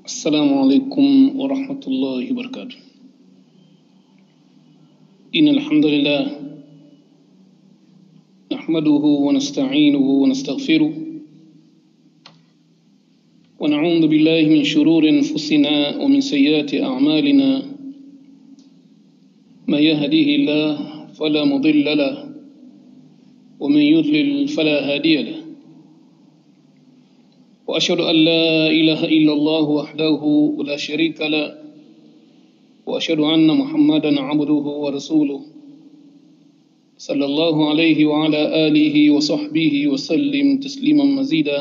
السلام عليكم ورحمة الله وبركاته. إن الحمد لله نحمده ونستعينه ونستغفره ونعوذ بالله من شرور أنفسنا ومن سيئات أعمالنا. ما يهديه الله فلا مضل له ومن يضلل فلا هادي له. وأشهد أن لا إله إلا الله وحده لا شريك له وأشهد أن محمدا عبده ورسوله صلى الله عليه وعلى آله وصحبه وسلم تسليما مزيدا.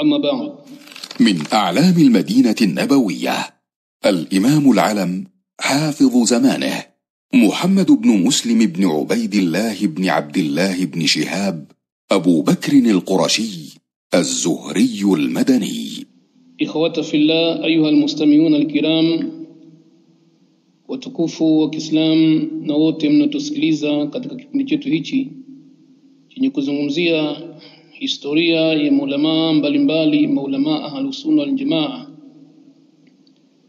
أما بعد. من أعلام المدينة النبوية الإمام العلم حافظ زمانه محمد بن مسلم بن عبيد الله بن عبد الله بن شهاب أبو بكر القرشي الزهري المدني. إخوة في الله أيها المستمعون الكرام watukufu wa Kiislamu na wote mnatusikiliza katika kipindi chetu hichi chenye kuzungumzia historia ya maulama mbalimbali, maulama ahlus sunna wal jamaa,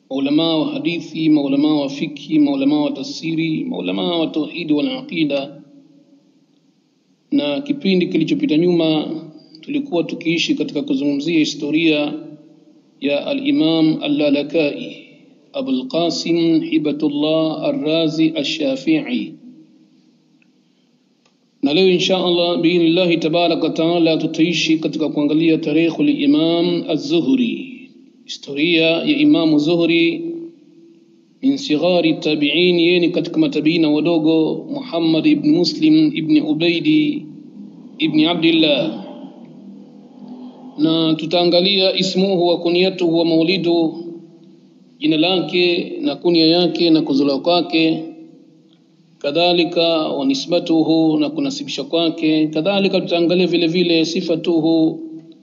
maulama wa hadithi, maulama wa fiqh, maulama wa tafsiri, maulama wa tauhid wal aqida. Na kipindi kilichopita nyuma tulikuwa tukiishi katika kuzungumzia historia ya al-Imam al-Lalakai Abul Qasim Hibatullah Ar-Razi Ash-Shafi'i. Na leo insha Allah biidhnillah tabaraka taala tutaishi katika kuangalia tarehe al-Imam Az-Zuhri, historia ya Imam Zuhri min sighari tabi'in, yani katika matabiina wadogo, Muhammad ibn Muslim ibn Ubaidi ibn Abdullah. Na tutaangalia ismuhu wa kunyatuhu wa maulidu, jina lake na kunia yake na kuzaliwa kwake, kadhalika wa nisbatuhu na kunasibisha kwake, kadhalika tutaangalia vile vile sifatuhu,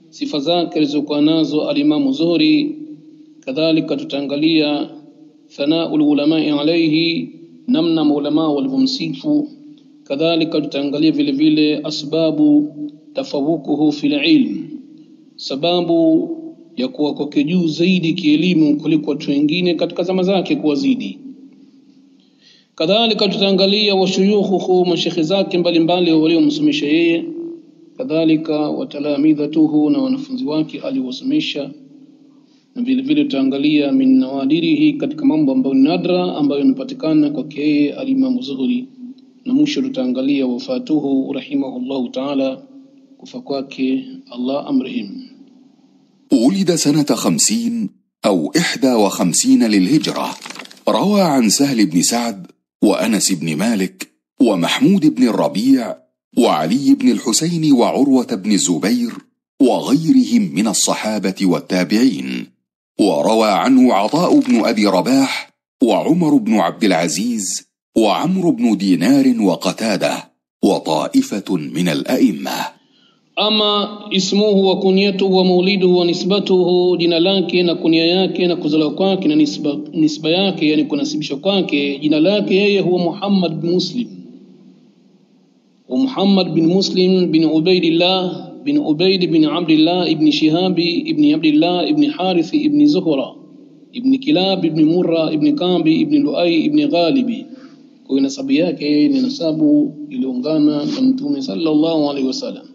sifa zake alizokuwa nazo al-Imam Zuhri, kadhalika tutaangalia thanaul ulama alayhi, namna maulama walivyomsifu, kadhalika tutaangalia vile vile asbabu tafawukuhu fil ilm, sababu ya kuwa kwake juu zaidi kielimu kuliko watu wengine katika zama zake kuwazidi. Kadhalika tutaangalia washuyukhuhu, mashekhi zake mbalimbali waliomsomesha yeye, kadhalika watalamidhatuhu, na wanafunzi wake aliowasomesha, na vile vile tutaangalia min nawadirihi, katika mambo ambayo ni nadra ambayo yanapatikana kwake yeye al-Imam Zuhri, na mwisho tutaangalia wafatuhu rahimahullahu ta'ala, kufa kwake Allah amrihim. ولد سنة 50 أو 51 للهجرة. روى عن سهل بن سعد وأنس بن مالك ومحمود بن الربيع وعلي بن الحسين وعروة بن الزبير وغيرهم من الصحابة والتابعين. وروى عنه عطاء بن أبي رباح وعمر بن عبد العزيز وعمرو بن دينار وقتادة وطائفة من الأئمة. Ama ismuhu wa kunyatuhu wa mauliduhu wa nisbatuhu, jina lake na kunia yake na kuzaliwa kwake na nisba yake, yani kunasibisha kwake. Jina lake yeye huwa Muhammad bin Muslim, wa Muhammad bin Muslim bin Ubaidillah bin Ubaid bin Abdullah ibn Shihab ibn Abdullah ibn Harith ibn Zuhra ibn Kilab ibn Murra ibn Kambi ibn Luai ibn Ghalibi. Kwa nasabu yake ni nasabu iliungana na Mtume sallallahu alaihi wasallam.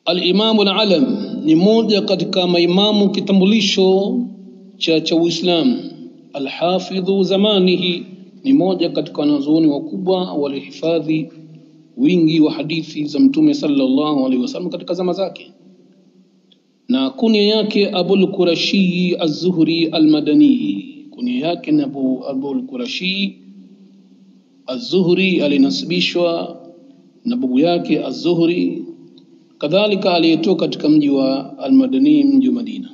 Al-Imam al-Alam ni mmoja katika maimamu kitambulisho cha Uislamu. Al-Hafidhu zamanihi ni mmoja katika wanazuoni wakubwa walihifadhi wingi wa hadithi za Mtume sallallahu alaihi wasallam katika zama zake. Na kunia yake Abul Qurashi Az-Zuhri Al-Madani, kunia yake ni Abul Qurashi Az-Zuhri, alinasibishwa na babu yake Az-Zuhri, kadhalika aliyetoka katika mji wa Al-Madani, mji wa Madina.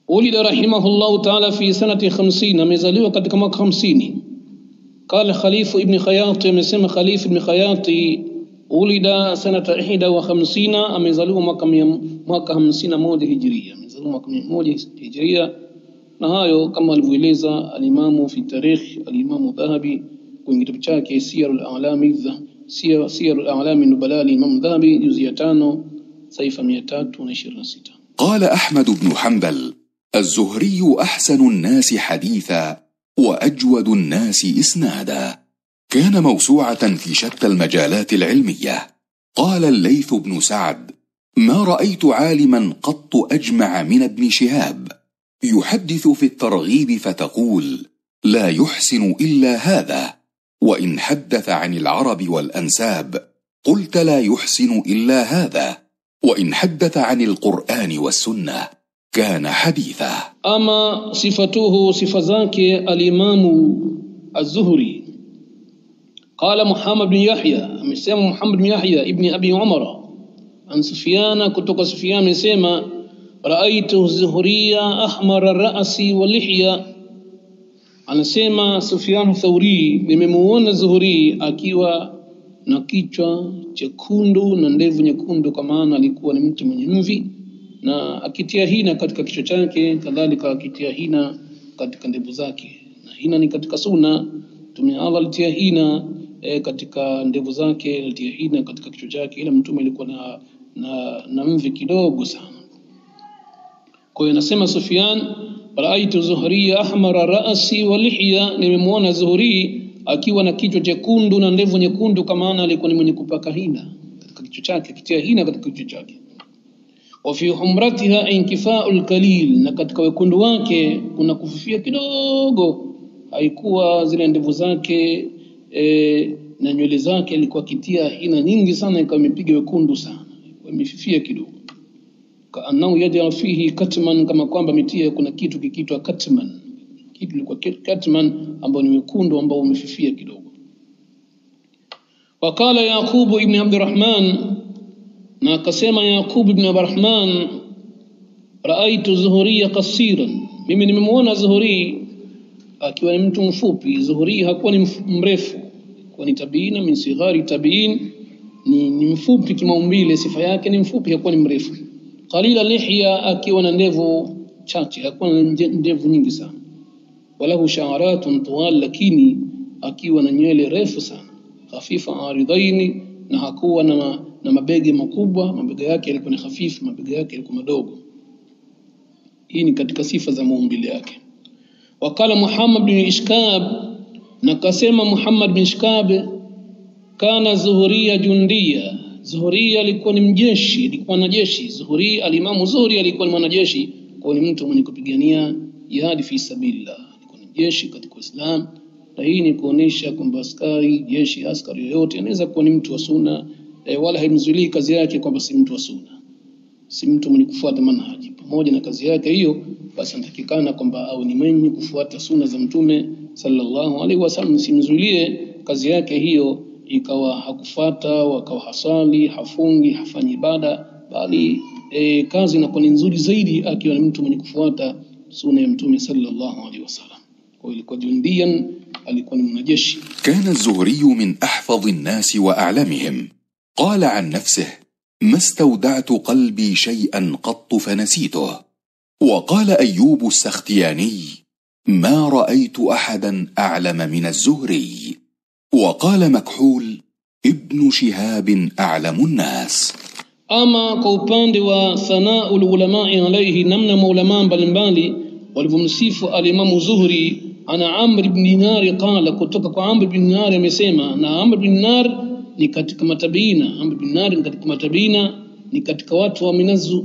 Ulida rahimahullahu ta'ala fi sanati 50, amezaliwa katika mwaka 50. Qala Khalif ibn Khayati, amesema Khalif ibn Khayati, ulida sanata 51, amezaliwa mwaka 51 Hijria, amezaliwa mwaka 1 Hijria. Na hayo kama alivyoeleza al-Imamu fi tarikh, al-Imamu Dhahabi kwenye kitabu chake Siyarul A'lam an-Nubala, Imam Dhahabi juzu ya 5 saifa 326. قال أحمد بن حنبل: الزهري أحسن الناس حديثا وأجود الناس إسنادا. كان موسوعة في شتى المجالات العلمية. قال الليث بن سعد: ما رأيت عالما قط أجمع من ابن شهاب، يحدث في الترغيب فتقول: لا يحسن إلا هذا، وإن حدث عن العرب والأنساب قلت: لا يحسن إلا هذا، وإن حدث عن القرآن والسنة كان حديثا. أما صفته صفزاك الإمام الزهري. قال محمد بن يحيى، مسمى محمد بن يحيى ابن أبي عمر عن سفيان كتك سفيان مسمى: رأيت الزهري أحمر الرأس واللحية. Anasema Sufyan Thauri, nimemuona Zuhuri akiwa na kichwa chekundu na ndevu nyekundu, kwa maana alikuwa ni mtu mwenye mvi, na akitia hina katika kichwa chake, kadhalika akitia hina katika ndevu zake. Na hina ni katika sunna. Mtume Allah alitia hina katika ndevu zake, alitia hina katika kichwa chake, ila mtume alikuwa na mvi kidogo sana. Kwa hiyo anasema Sufyan: Raaitu Zuhri ahmara ra'si wa lihya, nimemuona Zuhri akiwa na kichwa chekundu na ndevu nyekundu, kama maana alikuwa ni mwenye kupaka hina katika kichwa chake, kitia hina katika kichwa chake. Wa fi humratiha inkifa'ul qalil, na katika wekundu wake kuna kufifia kidogo. Haikuwa zile ndevu zake na nywele zake alikuwa kitia hina nyingi sana, ikawa imepiga wekundu sana, imefifia kidogo. Kaanau yajal fihi katman, kama kwamba mitia kuna kitu kikiitwa katman, kitu kilikuwa katman ambao ni wekundu ambao umefifia kidogo. Wakala Yaqub ibn Abdurrahman, na akasema Yaqub ibn Abdurrahman: Raaitu Zuhri qasiran, mimi nimemuona Zuhri akiwa ni mtu mfupi. Zuhri hakuwa ni mrefu, kwa ni tabiina min sighari tabiin, ni mfupi kimaumbile, sifa yake ni mfupi, hakuwa ni mrefu. Qalila lihya, akiwa na ndevu chache, hakuwa na ndevu nyingi sana. Walahu sha'aratun tuwal, lakini akiwa na nywele refu sana. Khafifa aridaini, na hakuwa na mabega makubwa, mabega yake yalikuwa ni hafifu, mabega yake yalikuwa madogo. Hii ni katika sifa za maumbile yake. Wakala Muhammad bin Ishkab, na kasema Muhammad bin Ishkab: kana Zuhriya jundiya, Zuhri alikuwa ni mjeshi, alikuwa na jeshi. Zuhri, alimamu Zuhri alikuwa ni mwanajeshi, kwa ni mtu mwenye kupigania jihad fi sabilillah, alikuwa ni jeshi katika Uislamu. Na hii ni kuonesha kwamba askari yoyote anaweza kuwa ni mtu wa sunna, wala haimzuilii kazi yake kwamba si mtu wa sunna, si mtu mwenye kufuata manhaji. Pamoja na kazi yake hiyo, basi anatakikana kwamba au ni mwenye kufuata sunna za Mtume sallallahu alaihi wasallam, simzuilie kazi yake hiyo ikawa hakufuata, wakawa hasali, hafungi, hafanyi ibada, bali kazi inakuwa ni nzuri zaidi akiwa ni mtu mwenye kufuata sunna ya Mtume sallallahu alaihi wasallam. Kwa hiyo ilikuwa jundian, alikuwa ni mwanajeshi. كان الزهري من أحفظ الناس وأعلمهم. قال عن نفسه: ما استودعت قلبي شيئا قط فنسيته. وقال أيوب السختياني: ما رأيت أحدا أعلم من الزهري. وقال مكحول: ابن شهاب أعلم الناس. Ama kwa upande wa thanaul ulamai alayhi, namna maulama mbalimbali walivyomsifu alimamu Zuhri, ana Amr ibn Dinar qala, kutoka kwa Amr ibn Dinar amesema, na Amr ibn Dinar ni katika matabina. Amr ibn Dinar ni katika matabina, ni katika watu wa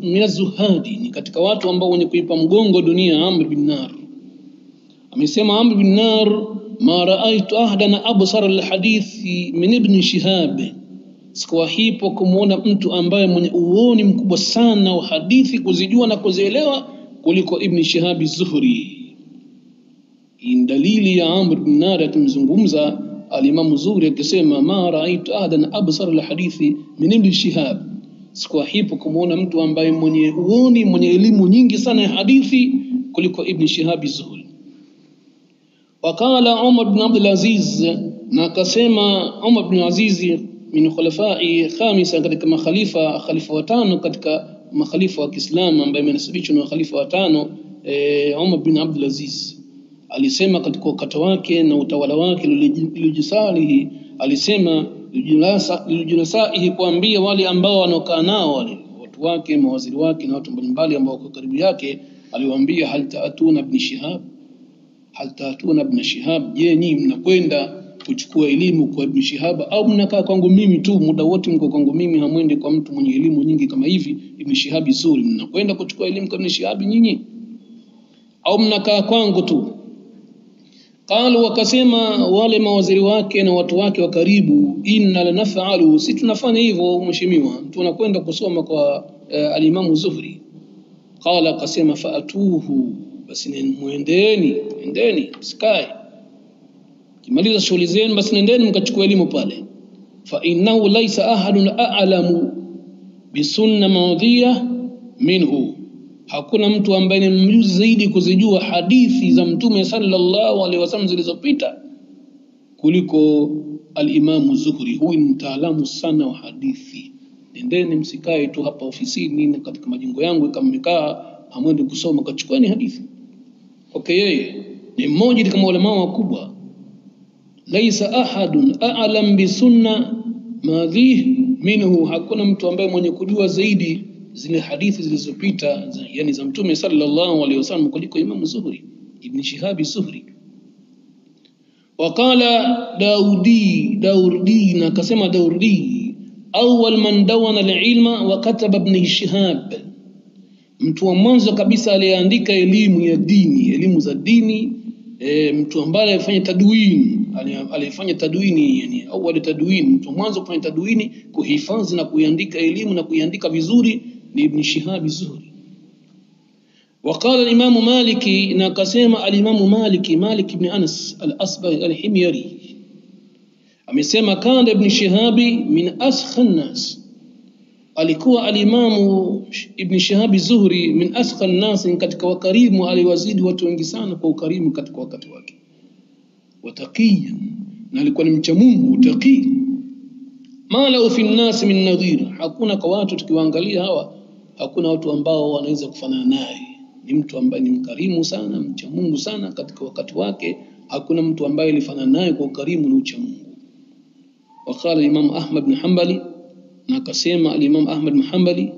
minazuhadi, ni katika watu ambao wenye kuipa mgongo dunia. Amr ibn Dinar amesema, Amr ibn Dinar: ma raaitu ahdan absar alhadithi min ibn Shihab, sikuwahipo kumuona mtu ambaye mwenye uoni mkubwa sana wa hadithi, kuzijua na kuzielewa, kuliko Ibn Shihab az-Zuhri. In dalili ya Amr ibn Dinar akimzungumza alimamu Zuhri akisema, ma raaitu ahdan absar alhadithi min ibn Shihab, sikuwahipo kumuona mtu ambaye mwenye uoni, mwenye elimu nyingi sana ya hadithi kuliko Ibn Shihab az-Zuhri. Wakala Umar ibn Abdul Aziz, na akasema Umar ibn Aziz min khulafai khamisa, katika khalifa watano katika makhalifa wa Kiislamu, ambaye amenasibishwa na khalifa watano. Umar ibn Abdul Aziz alisema katika wakati wake na utawala wake lilijisalihi, alisema lilijinasaihi, kuambia wale ambao wanokaa nao, wale watu wake, mawaziri wake na watu mbalimbali ambao wako karibu yake, aliwaambia hal taatuna ibn Shihab, hal taatuna ibn Shihab, je, nyinyi mnakwenda kuchukua elimu kwa Ibn Shihab au mnakaa kwangu mimi tu, muda wote mko kwangu mimi, hamwendi kwa mtu mwenye elimu nyingi kama hivi Ibn Shihab Zuhri? Mnakwenda kuchukua elimu kwa Ibn Shihab nyinyi au mnakaa kwangu tu? Qalu, wakasema wale mawaziri wake na watu wake wa karibu, inna lanaf'alu, si tunafanya hivyo mheshimiwa, tunakwenda kusoma kwa al-Imam Zuhri. Qala, akasema faatuhu, basi endeni sikae, kimaliza shughuli zenu basi nendeni mkachukua elimu pale. Fa innahu laysa ahadun a'lamu bisunna madhiya minhu, hakuna mtu ambaye ni mjuzi zaidi kuzijua hadithi za Mtume sallallahu alaihi wasallam zilizopita kuliko al-Imam Zuhri. Huyu ni mtaalamu sana wa hadithi. Nendeni msikae tu hapa ofisini na katika majengo yangu kama mmekaa hamwendi kusoma, kachukueni hadithi. Okay, yeye ni mmoja kama ulama wakubwa. Laisa ahadun a'lam bi sunna madhi minhu, hakuna mtu ambaye mwenye kujua zaidi zile hadithi zilizopita yani za Mtume sallallahu alaihi wasallam kuliko Imam Zuhri, Ibn Shihab Zuhri. Waqala Daudi, na akasema Daudi, awwal man dawana al-ilma wa kataba Ibn Shihab, mtu wa mwanzo kabisa aliyeandika elimu ya dini, elimu za dini, mtu ambaye alifanya tadwini yani awwal tadwin, mtu mwanzo kufanya tadwini, kuhifadhi na kuiandika elimu na kuiandika vizuri ni Ibn Shihab Zuhri. Waqala al-Imam Maliki, na akasema al-Imam Malik ibn Anas al-Asbahi al-Himyari, amesema kana Ibn Shihab min askha an-nas, alikuwa al-Imam Ibn Shihab Zuhri min askha an-nas, katika wakarimu, aliwazidi watu wengi sana kwa ukarimu katika wakati wake. Wataqiyan, na alikuwa ni mcha Mungu, taqi. Mala fi an-nas min nadhir, hakuna kwa watu tukiwaangalia hawa hakuna watu ambao wanaweza kufanana naye. Ni mtu ambaye ni mkarimu sana, mcha Mungu sana katika wakati wake, hakuna mtu ambaye alifanana naye kwa ukarimu na ucha Mungu. Wakala Imam Ahmad bin Hanbali, na akasema al-Imam Ahmad bin Hanbali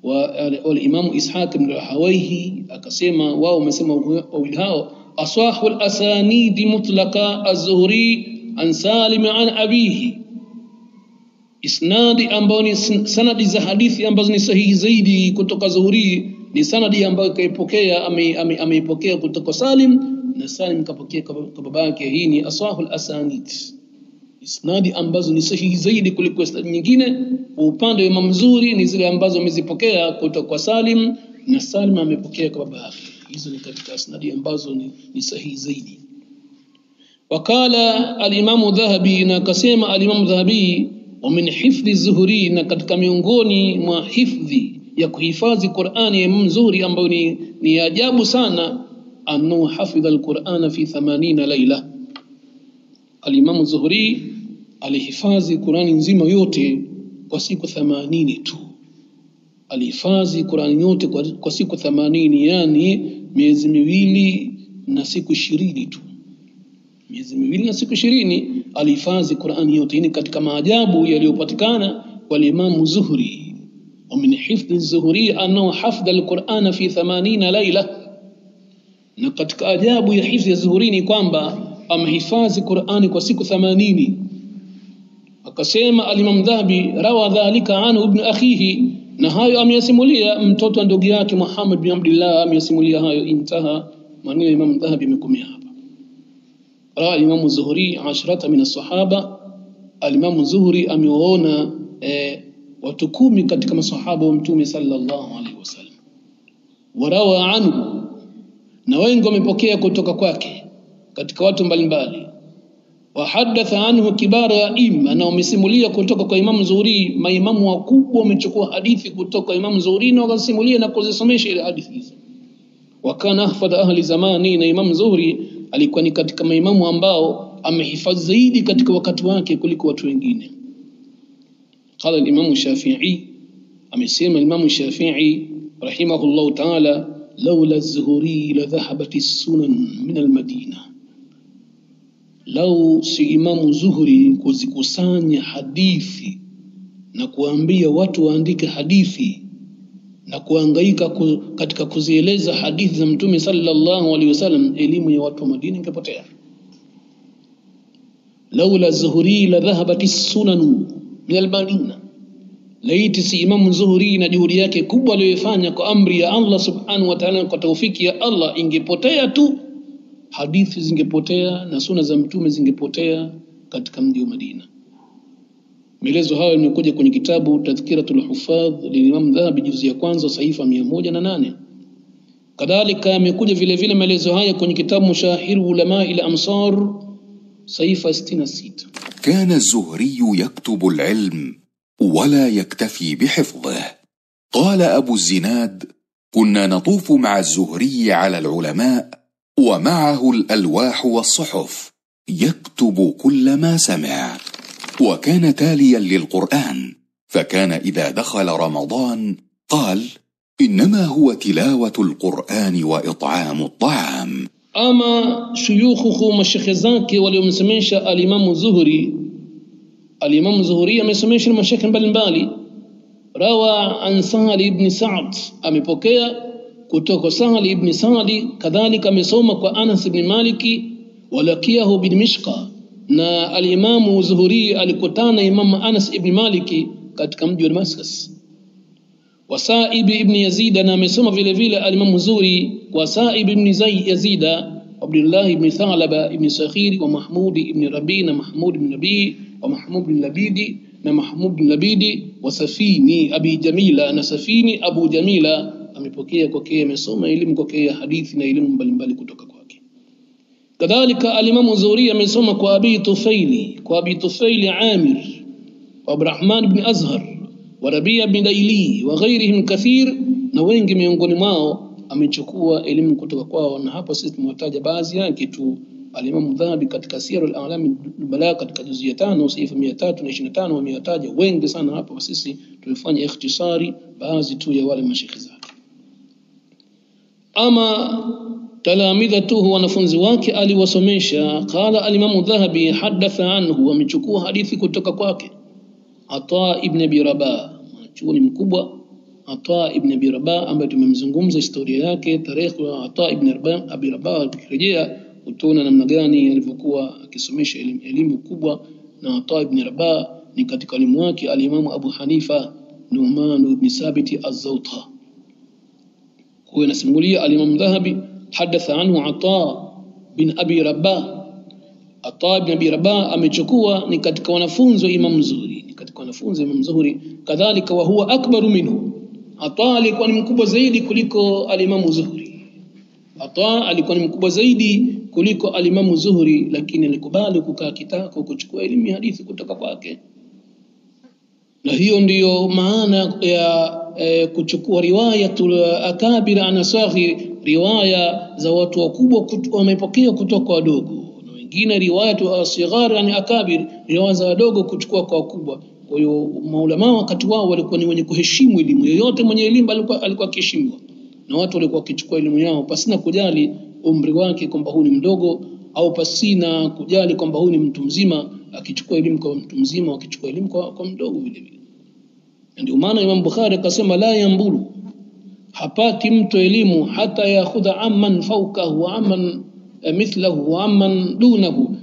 wa al-Imam Ishaq ibn Rahawayhi, akasema wao wamesema wawili hao, asahu al-asanid mutlaqa az-Zuhri an Salim an abihi, isnadi ambao ni sanadi za hadithi ambazo ni sahihi zaidi kutoka Zuhri ni sanadi ambayo kaipokea ameipokea kutoka Salim, na Salim kapokea kwa babake. Hii ni asahul asanid, isnadi ambazo ni sahihi zaidi kuliko isnadi nyingine. Upande wa Imam Zuhri ni zile ambazo amezipokea kutoka kwa Salim, na Salim amepokea kwa babake. Hizo ni katika isnadi ambazo ni sahihi zaidi. Wakala al-Imam Dhahabi, na akasema al-Imam Dhahabi, wa min hifdhi Zuhri, na katika miongoni mwa hifdhi ya kuhifadhi Qur'ani ya Imam Zuhri ambayo ni ajabu sana, annahu hafidha al-Qur'ana fi 80 laila. Al-Imam Zuhri alihifadhi Qur'ani nzima yote kwa siku 80 tu. Alihifadhi Qur'ani yote kwa siku 80, yani miezi miwili na siku 20 tu. Miezi miwili na siku 20 alihifadhi Qur'ani yote. Hii katika maajabu yaliyopatikana kwa Imam Zuhri. Wa min hifdhi Zuhri annahu hafidha al-Qur'ana fi 80 laila, na katika ajabu ya hifdhi ya Zuhri ni kwamba amehifadhi Qur'ani kwa siku 80. Akasema al-Imam Dhahabi, rawa dhalika anhu ibn akhihi, na hayo ameyasimulia mtoto wa ndugu yake Muhammad bin Abdullah, ameyasimulia hayo. Intaha maneno ya Imam Dhahabi yamekomea hapa. Rawa Imam Zuhri 10 min as-sahaba, al-Imam Zuhri amewaona watu 10 katika masahaba wa Mtume sallallahu alaihi wasallam. Warawa anhu, na wengi wamepokea kutoka kwake katika watu mbalimbali. Wa hadatha anhu kibara ya imma, na wamesimulia kutoka kwa Imam Zuhri, maimamu wakubwa wamechukua hadithi kutoka Imam Zuhri na wakasimulia na kuzisomesha ile hadithi hizo. Wa kana ahfadha ahli zamani, na Imam Zuhri alikuwa ni katika maimamu ambao amehifadhi zaidi katika wakati wake kuliko watu wengine. Qala al-Imam Shafi'i, amesema Imam Shafi'i rahimahullahu ta'ala, laula az-Zuhri la dhahabat as-sunan min al-Madina, lau si Imam Zuhri kuzikusanya hadithi na kuambia watu waandike hadithi na kuhangaika katika kuzieleza hadithi za Mtume sallallahu alaihi wasallam, elimu ya watu wa Madina ingepotea. Laula Zuhri la dhahabat as-sunan min al-Madina, laiti si Imam Zuhri na juhudi yake kubwa aliyofanya kwa amri ya Allah subhanahu wa ta'ala, kwa taufiki ya Allah, ingepotea tu, hadithi zingepotea na sunna za Mtume zingepotea katika mji wa Madina. Maelezo hayo yamekuja kwenye kitabu Tadhkiratul Huffadh Imam Dhahabi, juzu ya kwanza, sahifa 108. Kadhalika yamekuja vile vile maelezo haya kwenye kitabu Mushahir Ulama ila Amsar, sahifa 66. كان الزهري يكتب العلم ولا يكتفي بحفظه. قال أبو الزناد: كنا نطوف مع الزهري على العلماء ومعه الألواح والصحف، يكتب كل ما سمع، وكان تاليا للقرآن، فكان إذا دخل رمضان قال: إنما هو تلاوة القرآن وإطعام الطعام. Ama shuyukhu mashekhe zake waliomsemesha al-Imam Zuhri, al-Imam Zuhri amesomesha mashekhe mbalimbali. Rawa an Sahal ibn Sa'd, amepokea kutoka Sahal ibn Sa'd. Kadhalika amesoma kwa Anas ibn Maliki, walakiyahu bin Mishqa, na al-Imam Zuhri alikutana Imam Anas ibn Maliki katika mji wa Damascus. Wasaib ibn Yazid, na amesoma vile vile al-Imam Zuhri kwa Saib ibn Yazid, Abdullah ibn Thalaba ibn Sakhiri, wa Mahmud ibn Rabi, na Mahmud ibn Nabi, wa Mahmud ibn Labidi, na Mahmud ibn Labidi, wa Safini Abi Jamila, na Safini Abu Jamila amepokea kwake, amesoma elimu kwake ya hadithi na elimu mbalimbali kutoka kwake. Kadhalika al-Imam Zuhri amesoma kwa Abi Tufaili Amir, wa Abdurrahman ibn Azhar, wa Rabi'a bin Daili wa ghairihim kathir, na wengi miongoni mwao amechukua elimu kutoka kwao. Na hapa sisi tumewataja baadhi yake tu. Al-Imam Dhahabi katika Siyar al-A'lam al-Bala katika juzu ya 5 sahifa 325 wameyataja wengi sana. Hapa sisi tumefanya ikhtisari baadhi tu ya wale mashekhi zake. Ama talamidhatuhu, wanafunzi wake aliwasomesha. Qala al-Imam Dhahabi: hadatha anhu, amechukua hadithi kutoka kwake Ata ibn Abi Rabah, mwanachuoni mkubwa Ata ibn Abi Rabah, ambaye tumemzungumza historia yake, tarehe ya Ata ibn Abi Rabah. Tukirejea utaona namna gani alivyokuwa akisomesha elimu kubwa. Na Ata ibn Rabah ni katika walimu wake al-Imam Abu Hanifa Nu'man ibn Sabit az-Zawta. Huyo anasimulia al-Imam Dhahabi, hadatha anhu Ata bin Abi Rabah. Ata ibn Abi Rabah amechukua, ni katika wanafunzi wa Imam Zuhri, kadhalika wa huwa akbaru minhu. Ata alikuwa ni mkubwa zaidi kuliko al-Imam Zuhri. Ata alikuwa ni mkubwa zaidi kuliko al-Imam Zuhri, lakini alikubali kukaa kitako kuchukua elimu ya hadithi kutoka kwake. Na hiyo ndiyo maana ya kuchukua riwayatul akabir an saghir, riwaya za watu wakubwa wamepokea kutoka kwa wadogo, na wengine riwayatu asghar an akabir, riwaya za wadogo kuchukua kwa wakubwa. Kwa hiyo maulama wakati wao walikuwa ni wenye kuheshimu elimu. Yoyote mwenye elimu alikuwa akiheshimiwa, na watu walikuwa wakichukua elimu yao pasina kujali umri wake kwamba huyu ni mdogo, au pasina kujali kwamba huyu ni mtu mzima. Akichukua elimu kwa mtu mzima, akichukua elimu kwa mdogo vile vile. Ndio maana Imam Bukhari akasema: la yambulu, hapati mtu elimu hata yakhudha amman fawkahu wa amman mithlahu wa amman dunahu,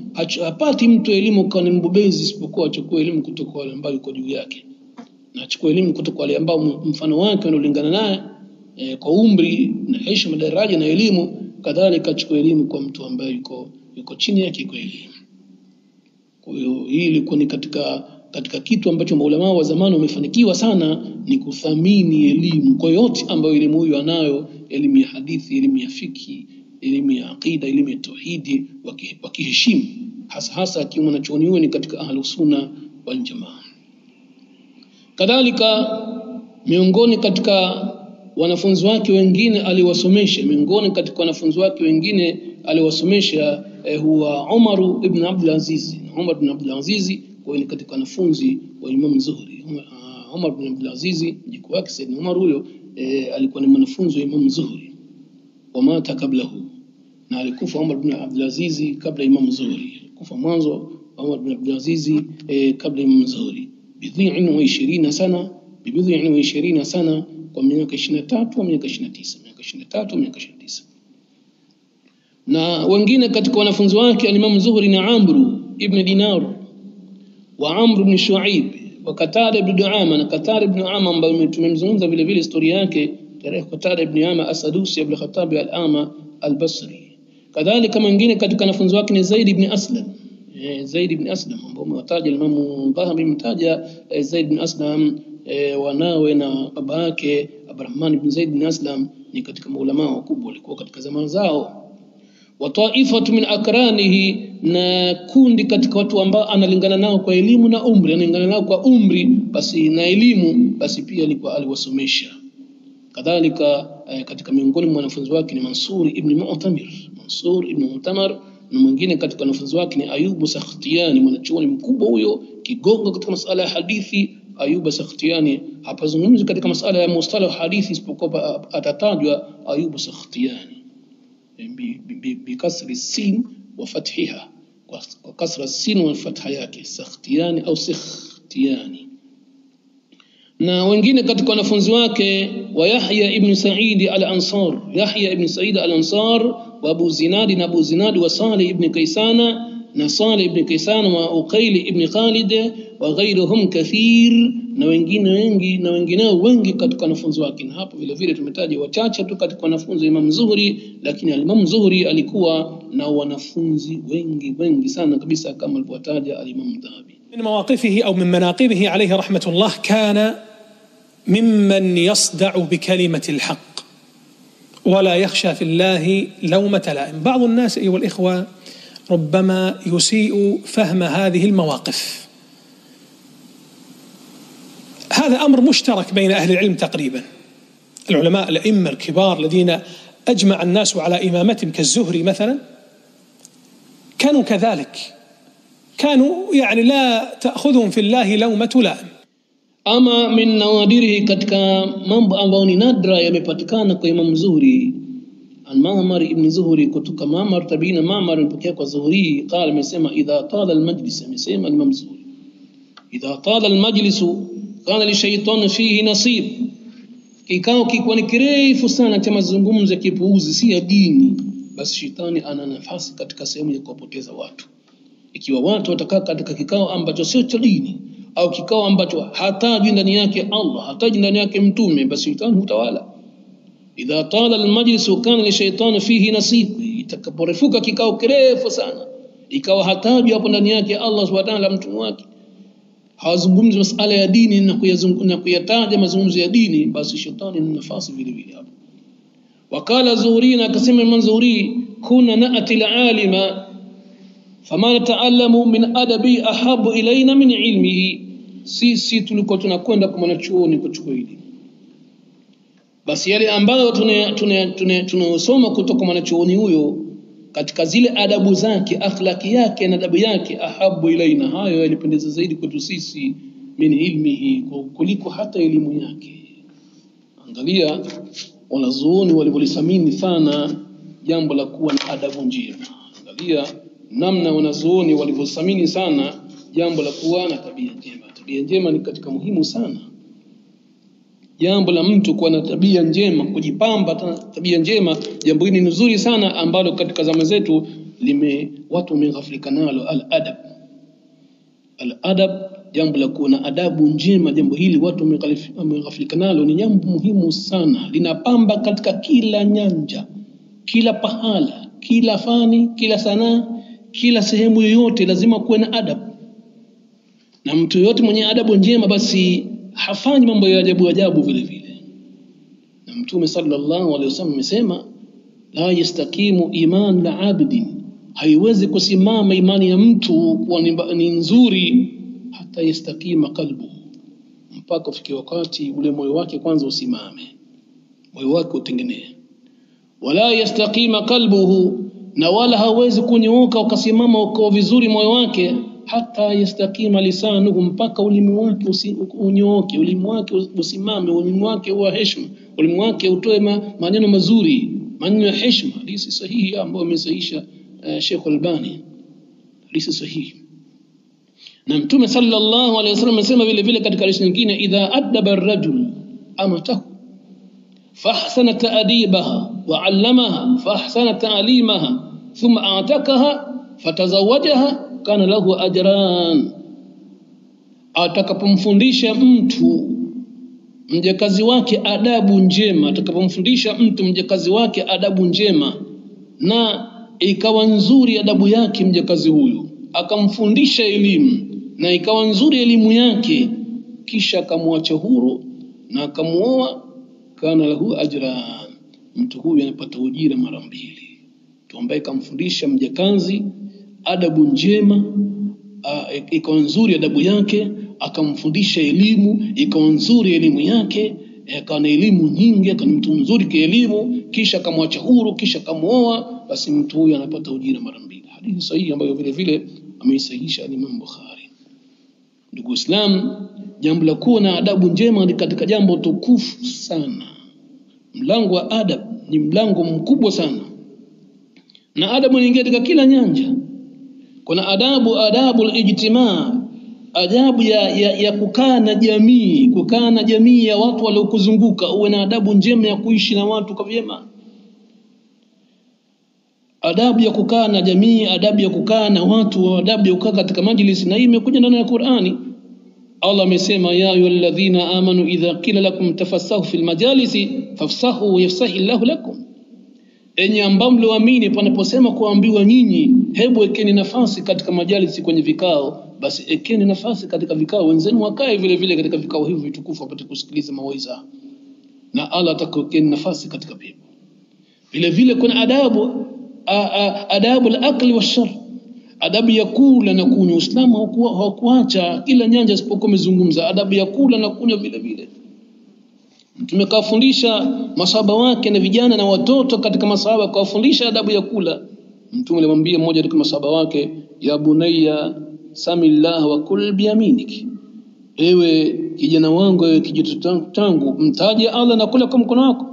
hapati mtu elimu kwa mbobezi isipokuwa achukue elimu kutoka wale ambao yuko juu yake, na achukue elimu kutoka wale ambao mfano wake unalingana naye kwa umri na heshima, daraja na elimu. Kadhalika achukue elimu kwa mtu ambaye yuko chini yake kwa elimu. Kwa hiyo hii ilikuwa ni katika kitu ambacho maulama wa zamani wamefanikiwa sana, ni kuthamini elimu kwa yote ambayo elimu hiyo anayo, elimu ya hadithi, elimu ya fiki, elimu ya aqida, elimu ya tauhidi, wakiheshimu hasa akiwa mwanachuoni huyo ni katika ahlus sunna wal jamaa. Kadhalika miongoni katika wanafunzi wake wengine aliwasomesha huwa Umar ibn Abdul Aziz. Umar ibn Abdul Aziz kwa ni katika wanafunzi wa Imam Zuhri. Umar ibn Abdul Aziz mjukuu wake Sayyid Umar huyo alikuwa ni mwanafunzi wa Imam Zuhri, wa mata kablahu, na alikufa Umar ibn Abdul Aziz kabla Imam Zuhri. Alikufa mwanzo Umar ibn Abdul Aziz kabla Imam Zuhri bi 20 sana, kwa kwa miaka 23 au miaka 29. Na wengine katika wanafunzi wake Imam Zuhri ni Amr ibn Dinar wa Amr ibn Shuaib wa Qatada ibn Duama, na Qatada ibn Duama ambaye tumemzungumza vile vile historia yake, tarehe Qatada ibn Duama Asadusi ibn Khattab al-Ama al-Basri. Kadhalika mwingine katika wanafunzi wake ni Zaid ibn Aslam, Zaid ibn Aslam ambao umetaja Imam Dhahabi, mtaja Zaid ibn Aslam, wanawe na baba yake Abdurrahman ibn Zaid ibn Aslam ni katika maulama wakubwa walikuwa katika zama zao. Wa taifatu min akranihi, na kundi katika watu ambao analingana nao kwa elimu na umri, analingana nao kwa umri basi na elimu, basi pia alikuwa aliwasomesha. Kadhalika katika miongoni mwa wanafunzi wake ni Mansur ibn Mu'tamar, na mwingine katika wanafunzi wake ni Ayub Sakhtiani, mwanachuoni mkubwa huyo, kigongo katika masala ya hadithi. Ayub Sakhtiani hapazungumzi katika masala ya mustalah hadithi isipokuwa atatajwa Ayub Sakhtiani bikasri sin wa fathiha, kwa kasra sin wa fatha yake, Sakhtiani au Sakhtiani. Na wengine katika wanafunzi wake wa Yahya ibn Sa'id al-Ansar, Yahya ibn Sa'id al-Ansar wa Abu Zinad na Abu Zinad wa Salih ibn Kaysana na Salih ibn Kaysana wa Uqayl ibn Khalid wa ghayruhum kathir, na wengine wengi na wengineo wengi katika wanafunzi wake. Na hapo vile vile tumetaja wachache tu katika wanafunzi wa Imam Zuhri, lakini Imam Zuhri alikuwa na wanafunzi wengi sana kabisa kama alivyotaja Imam Dhahabi. من مواقفه أو من مناقبه عليه رحمة الله كان ممن يصدع بكلمة الحق ولا يخشى في الله لومة لائم. بعض الناس أيها الإخوة ربما يسيء فهم هذه المواقف. هذا أمر مشترك بين أهل العلم تقريبا، العلماء الأئمة الكبار الذين أجمع الناس على إمامتهم كالزهري مثلا كانوا كذلك، كانوا يعني لا تأخذهم في الله لومة لائم. Ama min nawadirihi, katika mambo ambayo ni nadra yamepatikana kwa Imam Zuhri, Ma'mar ibn Zuhri kutoka Ma'mar tabina Ma'mar mpokea kwa Zuhri qala, amesema idha tala al-majlis, amesema Imam Zuhri idha tala al-majlis kana li shaytan fihi nasib, kikao kikiwa ni kirefu sana cha mazungumzo ya kipuuzi si ya dini, basi shetani ana nafasi katika sehemu ya kuwapoteza watu. Ikiwa watu watakaa katika kikao ambacho sio cha dini au kikao ambacho hataji ndani yake Allah, hataji ndani yake mtume, basi shetani hutawala. Idha tala al-majlis kana li shaytan fihi nasib, itakaporefuka kikao kirefu sana ikawa hataji hapo ndani yake Allah subhanahu wa ta'ala mtume wake, hazungumzi masuala ya dini na kuyataja mazungumzo ya dini, basi shetani ana nafasi vile vile hapo. Wakala Zuhri, na akasema Imam Zuhri, kuna na'ati al-alima fama nata'allamu min adabi ahabu ilaina min ilmihi, sisi tulikuwa tunakwenda kwa mwanachuoni kuchukua elimu, basi yale ambayo tunasoma kutoka kwa mwanachuoni huyo katika zile adabu zake, akhlaki yake na adabu yake, ahabu ilaina, hayo yalipendeza zaidi kwetu sisi min ilmihi, kuliko hata elimu yake. Angalia wanazuoni walivyothamini sana jambo la kuwa na adabu njema. Angalia namna wanazuoni walivyothamini sana jambo la kuwa na tabia njema. Tabia njema ni katika muhimu sana. Jambo la mtu kuwa na tabia njema, kujipamba tabia njema, jambo hili ni nzuri sana ambalo katika zama zetu watu wameghafilika nalo. Al-adab, jambo la kuwa na adabu njema, jambo hili watu wameghafilika nalo, ni jambo muhimu sana. Linapamba katika kila nyanja, kila pahala, kila fani, kila sanaa, kila sehemu yoyote lazima kuwe na adabu. Na mtu yote mwenye adabu njema basi hafanyi mambo ya ajabu vile vile. Na Mtume sallallahu alaihi wasallam amesema la yastakimu iman la abdin, haiwezi kusimama imani ya mtu kuwa ni nzuri hata yastakima qalbu, mpaka ufike wakati ule moyo wake kwanza usimame, moyo wake utengenee. Wala yastakima qalbuhu, na wala hawezi kunyooka ukasimama uko vizuri moyo wake hata yastakima lisanuhu, mpaka ulimi wake unyooke, ulimi wake usimame, ulimi wake uwe heshima, ulimi wake utoe maneno mazuri, maneno ya heshima. Hadithi sahihi ambayo amesahihisha Sheikh Albani, hadithi sahihi. Na Mtume sallallahu alaihi wasallam amesema vile vile katika hadithi nyingine, idha adaba ar-rajul amatahu, فأحسن تأديبها وعلمها فأحسن تعليمها ثم أعتقها فتزوجها كان له أجران. Atakapomfundisha mtu mjakazi wake adabu njema, atakapomfundisha mtu mjakazi wake adabu njema na ikawa nzuri adabu yake mjakazi huyu, akamfundisha elimu na ikawa nzuri elimu yake, kisha akamwacha huru na akamuoa, kana lahu ajran, mtu huyu anapata ujira mara mbili. Mtu ambaye kamfundisha mjakazi adabu njema, ikawa nzuri adabu yake, akamfundisha elimu ikawa nzuri elimu yake, akawa na elimu nyingi, akawa mtu mzuri kwa elimu, kisha akamwacha huru, kisha akamuoa, basi mtu huyu anapata ujira mara mbili. Hadithi sahihi ambayo vile vile ameisahihisha Imam Bukhari. Ndugu Islam, jambo la kuwa na adabu njema ni katika jambo tukufu sana. Mlango wa adab ni mlango mkubwa sana, na adabu ni katika kila nyanja. Kuna adabul ijtimaa, adabu ya kukaa na jamii, kukaa na jamii ya watu waliokuzunguka, uwe na adabu njema ya kuishi na watu kwa vyema. Adabu ya kukaa na jamii, adabu ya kukaa na watu, adabu ya kukaa katika majlis, na hii imekuja ndani ya Qur'ani. Allah amesema, ya ayyuhalladhina amanu idha qila lakum tafassahu fil majalisi fafsahu yafsahillahu lakum. Enyi ambao mlioamini, panaposema kuambiwa nyinyi, hebu ekeni nafasi katika majalisi, kwenye vikao, basi ekeni nafasi katika vikao, wenzenu wakae vile vile katika vikao hivi vitukufu wapate kusikiliza mawaidha, na Allah atakokeni nafasi katika pepo. Vile vile kuna adabu al-akli wash-shurb, adabu ya kula na kunywa. Uislamu hakuacha kila nyanja isipokuwa umezungumza adabu ya kula na kunywa vile vile. Mtume kawafundisha masahaba wake na vijana na watoto katika masahaba, kawafundisha adabu ya kula. Mtume alimwambia mmoja katika masahaba wake, ya bunayya samillah wa kul biyaminik, ewe kijana wangu, ewe kijito changu, mtaje Allah na kula kwa mkono wako,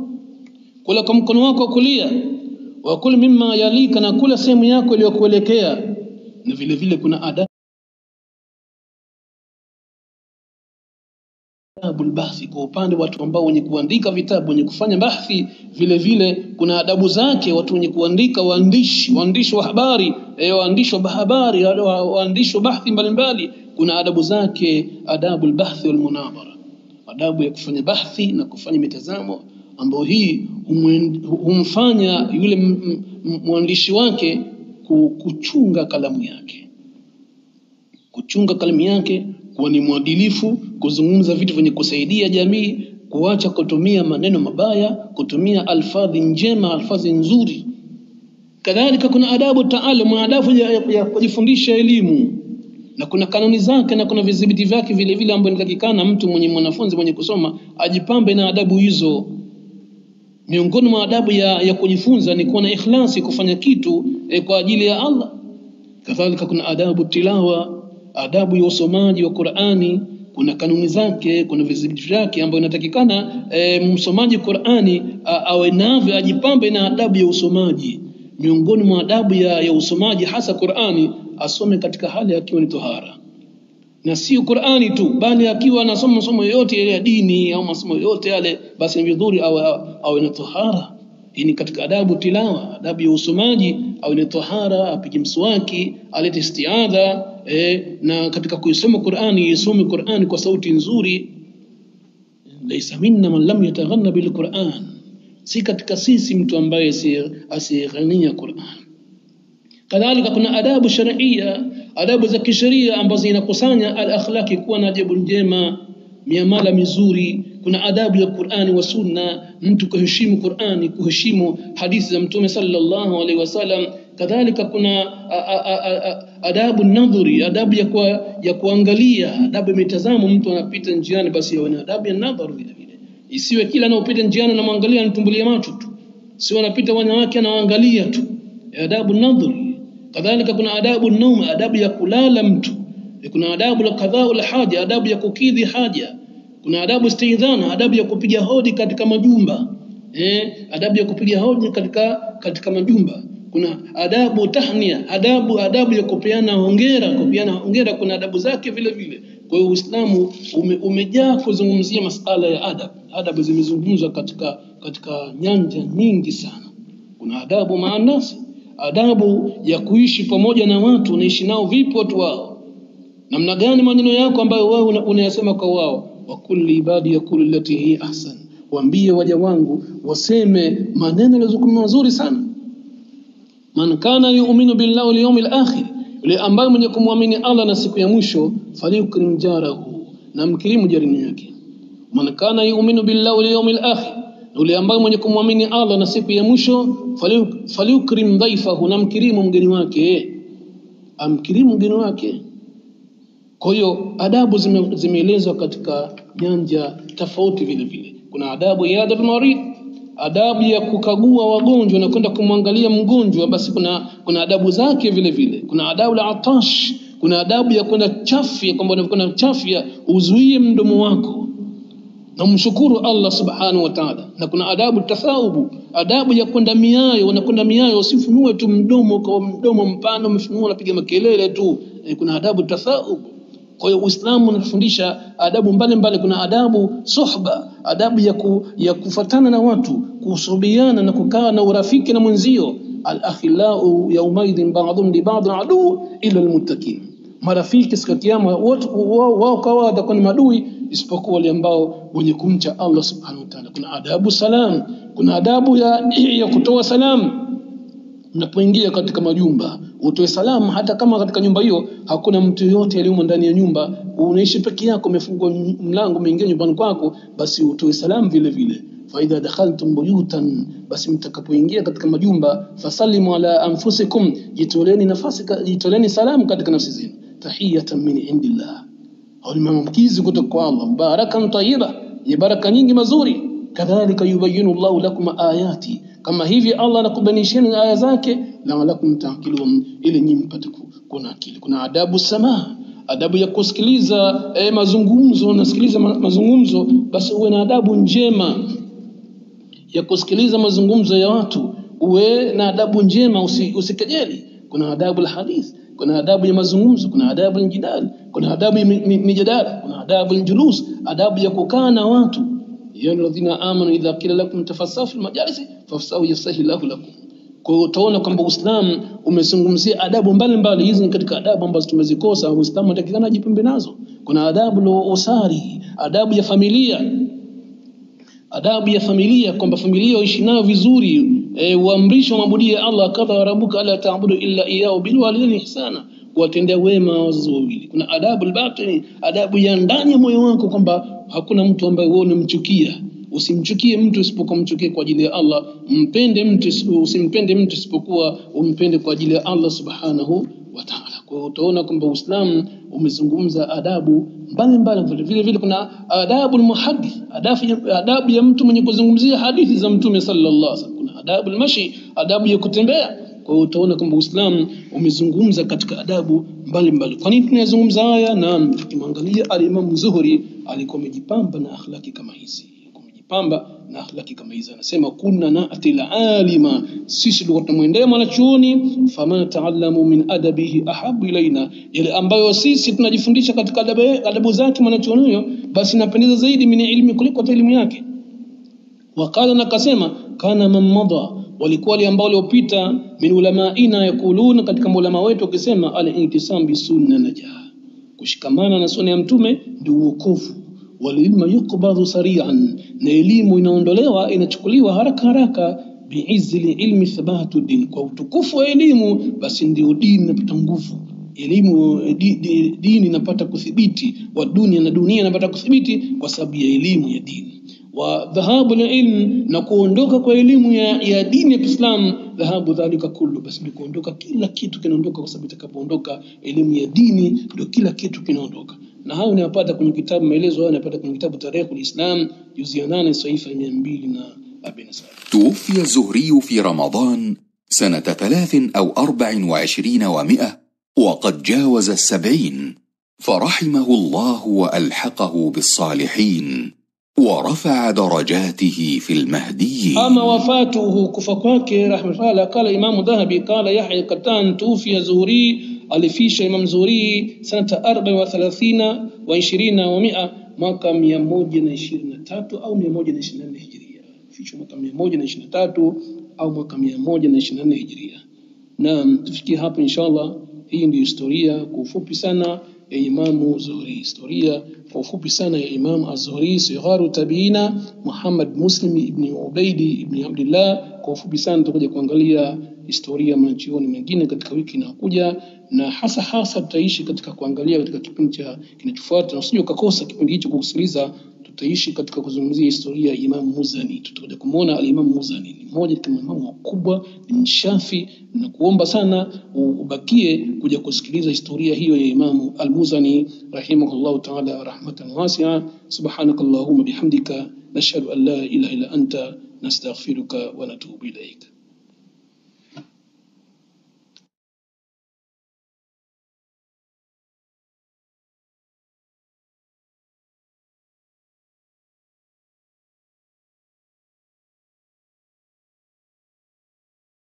kula kwa mkono wako wa kulia, wa kul mimma yalika, na kula sehemu yako iliyokuelekea. Na vile vile kuna adabu al-bahthi, kwa upande watu ambao wenye kuandika vitabu, wenye kufanya bahthi, vile vile kuna adabu zake. Watu wenye kuandika, waandishi wa habari, waandishi wa habari, waandishi wa bahthi mbalimbali, kuna adabu zake, adabu al-bahthi wal munadhara, adabu ya kufanya bahthi na kufanya mitazamo, ambao hii humfanya yule mwandishi wake kuchunga kalamu yake, kuwa ni mwadilifu, kuzungumza vitu vyenye kusaidia jamii, kuacha kutumia maneno mabaya, kutumia alfadhi njema, alfadhi nzuri. Kadhalika kuna adabu taalum, adabu ya kujifundisha elimu, na kuna kanuni zake na kuna vidhibiti vyake vile vile, ambapo inatakikana mtu mwanafunzi mwenye kusoma ajipambe na adabu hizo. Miongoni mwa adabu ya kujifunza ni kuwa na ikhlasi, kufanya kitu kwa ajili ya Allah. Kadhalika kuna adabu tilawa, adabu ya usomaji wa Qur'ani, kuna kanuni zake, kuna vidhibiti vyake, ambapo inatakikana msomaji Qur'ani awe navyo, ajipambe na adabu ya usomaji. Miongoni mwa adabu ya usomaji hasa Qur'ani, asome katika hali akiwa ni tahara, na sio Qur'ani tu, bali akiwa anasoma masomo yote ya dini au masomo yote yale, basi ni vizuri awe na tahara. Hii ni katika adabu tilawa, adabu ya usomaji, awe na tahara, apige mswaki, alete istiadha, na katika kusoma Qur'ani, isome Qur'ani kwa sauti nzuri. Laysa minna man lam yataghanna bil Qur'an, si katika sisi mtu ambaye asighania Qur'an. Kadhalika kuna adabu sharia, adabu za kisheria ambazo zinakusanya al-akhlaqi, kuwa na adabu njema, miamala mizuri. Kuna adabu ya Qur'ani wa Sunna, mtu kuheshimu Qur'ani, kuheshimu hadithi za Mtume sallallahu alaihi wasallam. Kadhalika kuna adabu nadhuri, adabu ya kuangalia, adabu ya mitazamo. Mtu anapita njiani, basi awe na adabu ya nadhari vile vile, isiwe kila anapita njiani anamwangalia, anatumbulia macho tu, sio anapita wanawake anaangalia tu, adabu nadhuri. Kadhalika kuna adabu naum, adabu ya kulala mtu. Kuna adabu la qadhaa ul haja, adabu ya kukidhi haja. Kuna adabu istidhana, adabu ya kupiga hodi katika majumba, adabu ya kupiga hodi katika majumba. Kuna adabu tahnia, adabu ya kupeana hongera, kuna adabu zake vile vile. Kwa hiyo Uislamu umejaa kuzungumzia masala ya adab. Adabu zimezungumzwa katika nyanja nyingi sana. Kuna adabu maanasi, adabu ya kuishi pamoja na watu, unaishi nao vipi watu wao, namna gani maneno yako ambayo wao unayasema kwa wao. Wa kulli ibadi yaqulu allati hi ahsan, waambie waja wangu waseme maneno yaliyokuwa mazuri sana. Man kana yu'minu billahi wal yawmil akhir, yule ambaye mwenye kumwamini Allah na siku ya mwisho, falyukrim jarahu, na mkirimu jirani yake. Man kana yu'minu billahi wal yawmil akhir, yule ambaye mwenye kumwamini Allah na siku ya mwisho, falyukrim dhaifahu, na mkirimu mgeni wake, amkirimu mgeni wake. Kwa hiyo adabu zimeelezwa katika nyanja tofauti vile vile. Kuna adabu ya adabu marid, adabu ya kukagua wagonjwa na kwenda kumwangalia mgonjwa, basi kuna adabu zake vile vile. Kuna adabu la atash, kuna adabu ya kwenda chafya, kwamba unapokwenda chafya uzuie mdomo wako na mshukuru Allah subhanahu wa ta'ala. Na kuna adabu tathaubu, adabu ya kwenda miayo, unakwenda miayo usifunue tu mdomo kwa mdomo mpana umefunua unapiga makelele tu. Kuna adabu tathaubu. Kwa hiyo Uislamu unatufundisha adabu mbalimbali. Kuna adabu suhba, adabu ya kufatana na watu, kusubiana na kukaa na urafiki na mwenzio. Al-akhillau yawmaidhin ba'dhum li ba'd adu ila al-muttaqin, marafiki siku ya kiyama wao kwa watakuwa ni madui isipokuwa wale ambao wenye kumcha Allah subhanahu wa ta'ala. Kuna adabu salam, kuna adabu ya kutoa salamu. Unapoingia katika majumba utoe salamu, hata kama katika nyumba hiyo hakuna mtu yote aliye ndani ya nyumba, unaishi peke yako, umefungua mlango umeingia nyumbani kwako, basi utoe salamu vile vile. Fa idha dakhaltum buyutan, basi mtakapoingia katika majumba, fasallimu ala anfusikum, jitoleni salamu katika nafsi zenu, tahiyatan min indillah, au maamkizi kutoka kwa Allah, barakan tayyiba, ya baraka nyingi mazuri. Kadhalika yubayyinu Allahu lakum ayati, kama hivi Allah anakubainisheni aya zake, la'allakum ta'qilun, ili nyinyi mpate kuona akili. Kuna adabu samaa, adabu ya kusikiliza mazungumzo. Unasikiliza mazungumzo, basi uwe na adabu njema ya kusikiliza mazungumzo ya watu, uwe na adabu njema, usikejeli. Kuna adabu alhadith, kuna adabu ya mazungumzo, kuna adabu aljidal, kuna adabu ya mijadala, kuna adabu aljulus, adabu ya kukaa na watu. Ya alladhina amanu idha qila lakum tafassahu fil majalisi fafsahu yafsahillahu lakum. Kwa hiyo utaona kwamba Uislamu umezungumzia adabu mbalimbali. Hizi ni katika adabu ambazo tumezikosa. Uislamu unatakikana ajipembe nazo. Kuna adabu la usari, adabu ya familia, adabu ya familia, kwamba familia uishi nayo vizuri, uamrishwa maabudie Allah, kadha rabbuka alla ta'budu illa iyyahu bil walidayni ihsana, kuwatendea wema wazazi wawili. Kuna adabu al-batini, adabu ya ndani ya moyo wako, kwamba hakuna mtu ambaye wewe unamchukia. Usimchukie mtu isipokuwa mchukie kwa ajili ya Allah. Mpende mtu, usimpende mtu isipokuwa umpende kwa ajili ya Allah subhanahu wa ta'ala. Kwa hiyo utaona kwamba Uislamu umezungumza adabu mbalimbali. Vile vile kuna adabu al-muhaddith, adabu ya mtu mwenye kuzungumzia hadithi za Mtume sallallahu alaihi wasallam. Kuna adabu al-mashi, adabu ya kutembea. Kwa hiyo utaona kwamba Uislamu umezungumza katika adabu mbalimbali. Kwa nini tunazungumza haya? Na tukimwangalia al-Imam Zuhri alikuwa amejipamba na akhlaki kama hizi, na akhlaki kama hizi. Anasema kunna na'ti al-alima, sisi ndio tunamwendea mwanachuoni, fama ta'allamu min adabihi ahabbu ilaina, yale ambayo sisi tunajifundisha katika adabu zake mwanachuoni huyo, basi napendeza zaidi min ilmi, kuliko elimu yake. Wakala, nakasema kana man madha, walikuwa wale ambao waliopita, min ulamaina yakuluna, katika ulama wetu wakisema al-intisam bi sunna najah, kushikamana na sunna ya mtume ndio wokovu. Walilma yuqbadhu sari'an, na elimu inaondolewa, inachukuliwa haraka biizli ilmi thabatu din, kwa utukufu wa elimu basi ndio dini inapata nguvu. Elimu dini inapata kuthibiti, wa dunia na dunia inapata kuthibiti kwa sababu ya elimu ya dini. Wa dhahabu ilm, na kuondoka kwa elimu ya dini ya Kiislamu, dhahabu dhalika kullu, basi ni kuondoka kila kitu, kinaondoka kwa sababu itakapoondoka elimu ya dini ndio kila kitu kinaondoka. Na hayo unayapata kwenye kitabu, maelezo hayo unayapata kwenye kitabu Tarikh al-Islam juzi ya 8 saifa 247. توفي الزهري في رمضان سنة 23 أو 24 و100 وقد جاوز 70، فرحمه الله وألحقه بالصالحين ورفع درجاته في المهديين. أما وفاته كفاكوك رحمه الله، قال إمام ذهبي قال يحيى قطان توفي الزهري alifisha Imam Zuhri sanata 34 wa 20 wa 100 mwaka 123 au 124 Hijria. Fisha mwaka 123 au mwaka 124 Hijria. Na tufikie hapo inshallah. Hii ndio historia kwa ufupi sana ya Imam Zuhri. Historia kwa ufupi sana ya Imam Az-Zuhri, sigharu tabiina, Muhammad Muslim ibn Ubaidi ibn Abdullah. Kwa ufupi sana tutakuja kuangalia historia mwanachuoni mengine katika wiki inayokuja, na hasa tutaishi katika kuangalia katika kipindi kinachofuata, na usije ukakosa kipindi hicho kusikiliza. Tutaishi katika kuzungumzia historia ya Imam Muzani. Tutakuja kumuona al-Imam Muzani, ni mmoja kati ya imamu wakubwa, ni mshafi, na kuomba sana ubakie kuja kusikiliza historia hiyo ya Imam al-Muzani rahimahullah ta'ala rahmatan wasi'a. Subhanakallahumma bihamdika nashhadu an la ilaha illa anta nastaghfiruka wa natubu ilayk.